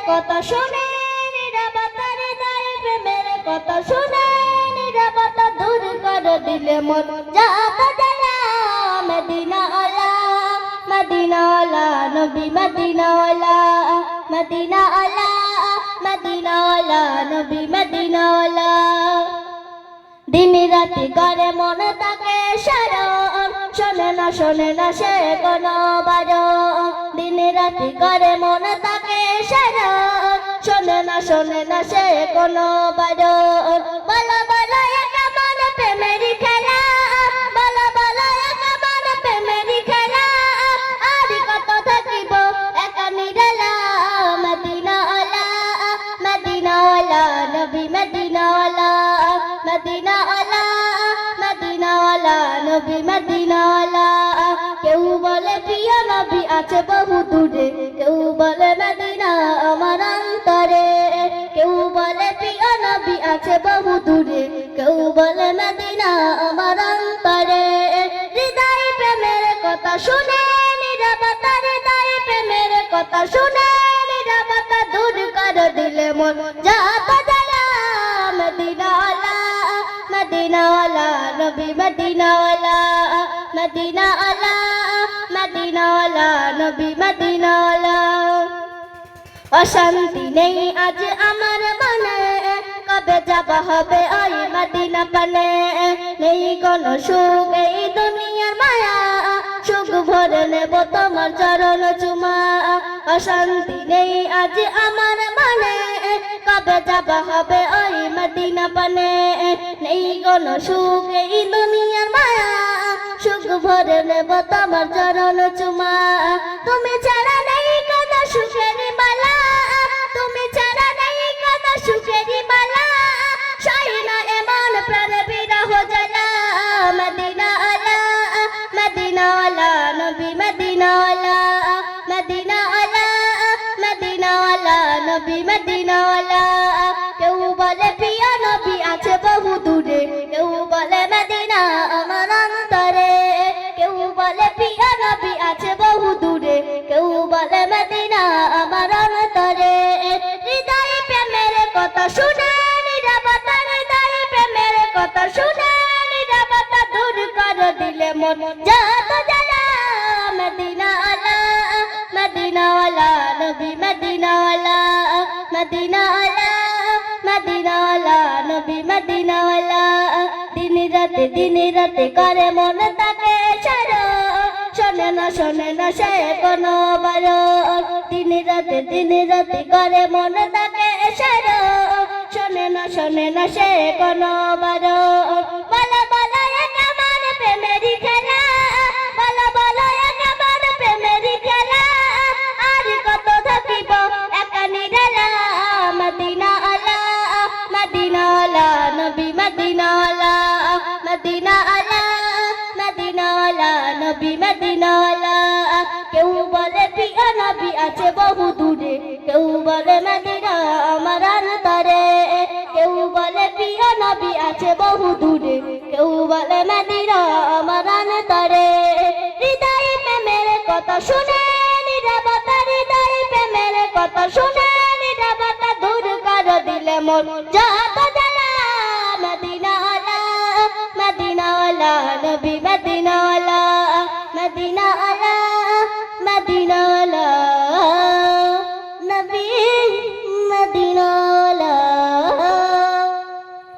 কথা শুনে নীরবতা হৃদয়ে প্রেমের কথা শুনে নীরবতা দূর করে দিলে মন যাত জ্বালা মদিনা আলা মদিনা আলা নবী মদিনা আলা মদিনা আলা মদিনা আলা নবী মদিনা আলা দিন রাতি করে মন তাকে সারণ শোনে না সে কোনো বারণ দিন রাতি করে মন তাকে সারণ শোনে না সে কোনো বারণ বলো বলো একা মন প্রেমেরই খেলা বলো বলো একা মন প্রেমেরই খেলা আর কত থাকিব একা নিরালা মদিনা আলা মদিনা আলা নবী মদিনা আলা মদিনা আলা মদিনা আলা নবী মদিনা আলা কেউ বলে প্রিয় নবী আছে বহু দূরে কেউ বলে মদিনা আমার অন্তরে কেউ বলে প্রিয় নবী আছে বহু দূরে কেউ বলে মদিনা আমার অন্তরে হৃদয় প্রেমের কথা শুনে নীরবতা হৃদয় প্রেমের কথা শুনে নীরবতা দূর করে দিলে মন যাত জ্বালা মদিনা আলা মদিনা আলা নবী মদিনা আলা মদিনা আলা মদিনা আলা নবী মদিনা আলা অশান্তি নেই আজ আমার মনে কবে যাবা হবে ওই মদিনা পানে নেই কোনো সুখ এই দুনিয়ার মায়া সুখ ভরে নেব তোমার চরণ চুমা অশান্তি নেই আজ আমার মনে কবে যাবা হবে ওই মদিনা পানে নেই কোনো সুখ এই দুনিয়ার মায়া সুখ ভরে নেব তোমার চরণ চুমা তুমি ছাড়া নেই কোনো সুখের বালা তুমি ছাড়া নেই কোনো সুখের বালা সই না এমন প্রাণে বিরহ জ্বালা মদিনা আলা মদিনা আলা নবী মদিনা আলা মদিনা আলা মদিনা আলা নবী মদিনা আলা কেউ বলে প্রিয় নবী আছে বহু দূরে কেউ বলে মদিনা আমার অন্তরে কেউ বলে প্রিয় নবী আছে বহু দূরে কেউ বলে মদিনা আমার অন্তরে হৃদয় প্রেমের কথা শুনে নীরবতা হৃদয় প্রেমের কথা শুনে নীরবতা দূর করে দিলে মন যাত জ্বালা মদিনা আলা মদিনা আলা নবী মদিনা আলা মদিনা আলা মদিনা আলা নবী মদিনা আলা দিন রাতে করে মন তাকে শোনে না সে কোনো বারণ দিন রাতে করে মন তাকে শোনে না সে কোনো বারণ বলো বলো একা মন প্রেমেরই খেলা বলো বলো একা মন প্রেমেরই খেলা আর কত থাকিব একা নিরালা মদিনা আলা মদিনা আলা নবী মদিনা আলা মদিনা আলা মদিনা আলা নবী মদিনা আলা কেউ বলে প্রিয় নবী আছে বহু দূরে কেউ বলে মদিনা আমার অন্তরে কেউ বলে প্রিয় নবী আছে বহু দূরে কেউ বলে মদিনা আমার অন্তরে হৃদয় প্রেমের কথা শুনে নীরবতা হৃদয় প্রেমের কথা শুনে নীরবতা দূর করে দিলে মন যাত জ্বালা মদিনা আলা মদিনা আলা নবী মদিনা আলা